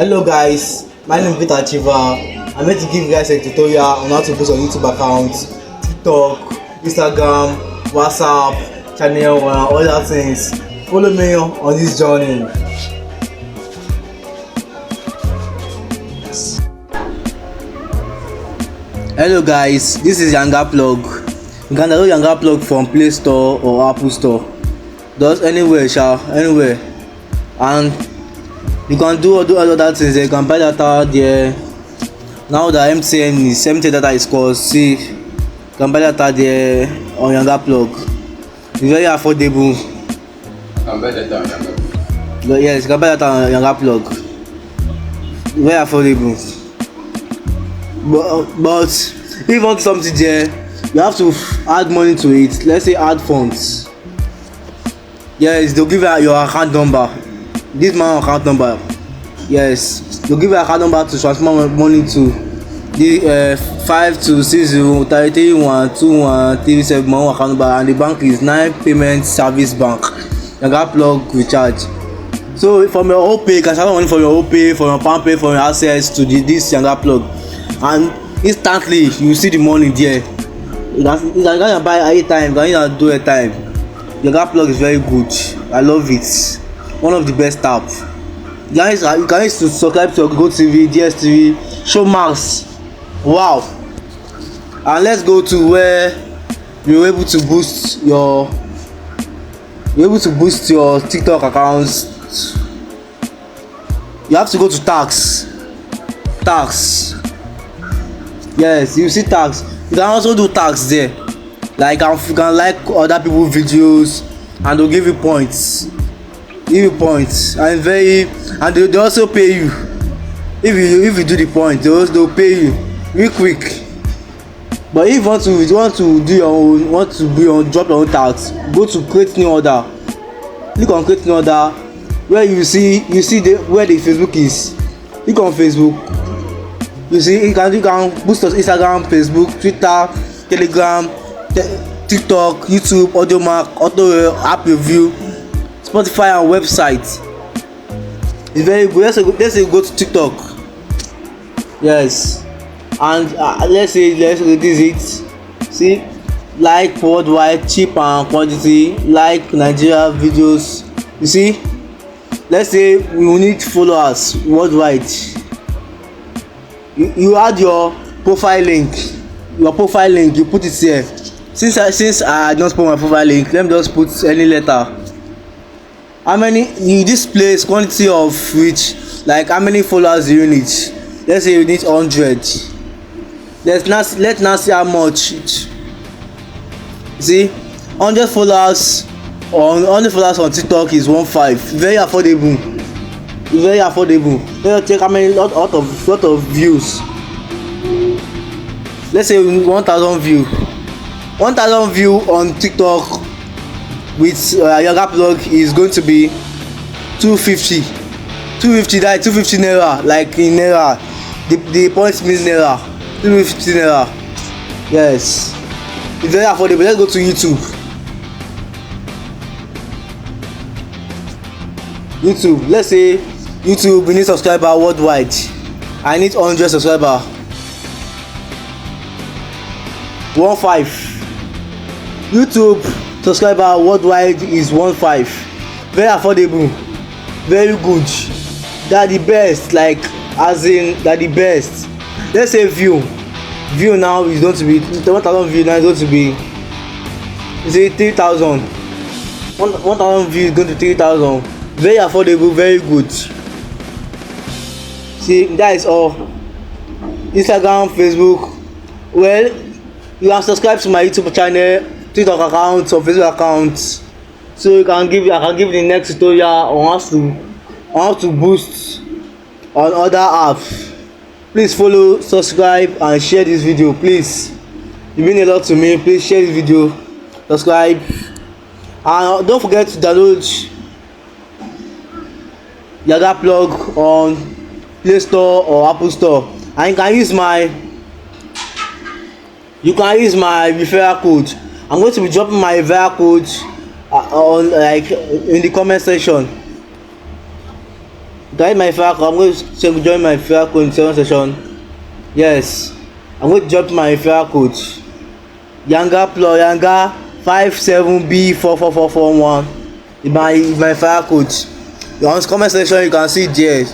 Hello guys, my name is Vita Chiva. I'm here to give you guys a tutorial on how to boost your YouTube account, TikTok, Instagram, WhatsApp, channel, and all that things. Follow me on this journey. Hello guys, this is YangaPlug. You can download YangaPlug from Play Store or Apple Store. Just anywhere, anywhere. And you can do other things. You can buy data there. Now that MTN data is called, see, you can buy data there on YangaPlug. It's very affordable. You can buy data on YangaPlug. Yes, you can buy data on YangaPlug. Very affordable. But if you want something there, you have to add money to it. Let's say add funds. Yes, they'll give you your account number. This my account number. Yes, they'll give you account number to transfer money to the 5260 33 21 37 account number, and the bank is 9 Payment Service Bank. YangaPlug recharge. So from your OPay, you can transfer money from your OPay, from your PalmPay, from your access to this YangaPlug, and instantly you see the money there. You can buy anytime, you can do a time. YangaPlug is very good. I love it. One of the best apps. You can use to subscribe to your GoTV, DSTV, Showmax. Wow. And let's go to where you're able to boost your TikTok accounts. You have to go to tax. Yes, you see tax. You can also do tax there. Like you can like other people's videos, and they'll give you points. And they also pay you. If you do the point, they'll pay you real quick. But if you want to do your own, drop your own tax, go to create new order. Click on create new order, where you see where the Facebook is. Click on Facebook. You see you can boost your Instagram, Facebook, Twitter, Telegram, TikTok, YouTube, AudioMac, Auto App Review, Spotify, and website. It's very good. Let's say go to TikTok. Yes, and let's reduce it. See, like worldwide, cheap and quantity. Like Nigeria videos. You see, let's say we need followers worldwide. You add your profile link. You put it here. Since I don't put my profile link, let me just put any letter. How many you displays quantity of which, like how many followers do you need? Let's say you need 100. Let's now see how much. See, 100 followers on TikTok is 1.5. Very affordable. Let's check how many lot of views. Let's say 1,000 view. 1,000 view on TikTok with YangaPlug is going to be 250. That 250 naira, like in naira. The points means naira. 250 naira. Yes, it's very affordable. Let's go to YouTube. Let's say YouTube, we need subscriber worldwide. I need 100 subscriber. 1.5. YouTube subscriber worldwide is 1.5. Very affordable, very good. They're the best, like as in they're the best. Let's say view now is going to be 1,000 view. Now is going to be, say 3,000. 1,000 view is going to 3,000. Very affordable, very good. See, that is all. Instagram, Facebook. Well, you can subscribe to my YouTube channel, TikTok account, or Facebook account. So I can give the next tutorial on how to boost on other apps. Please follow, subscribe, and share this video. Please, it means a lot to me. Please share this video, subscribe, and don't forget to download YangaPlug on Play Store or Apple Store. And you can use my referral code. I'm going to be dropping my referral code on in the comment section. Guys, my referral code. I'm going to join my referral code in 7 session. Yes, I'm going to drop my referral code. YangaPlug, Yanga 57B44441. My referral code. On the comment section you can see it there.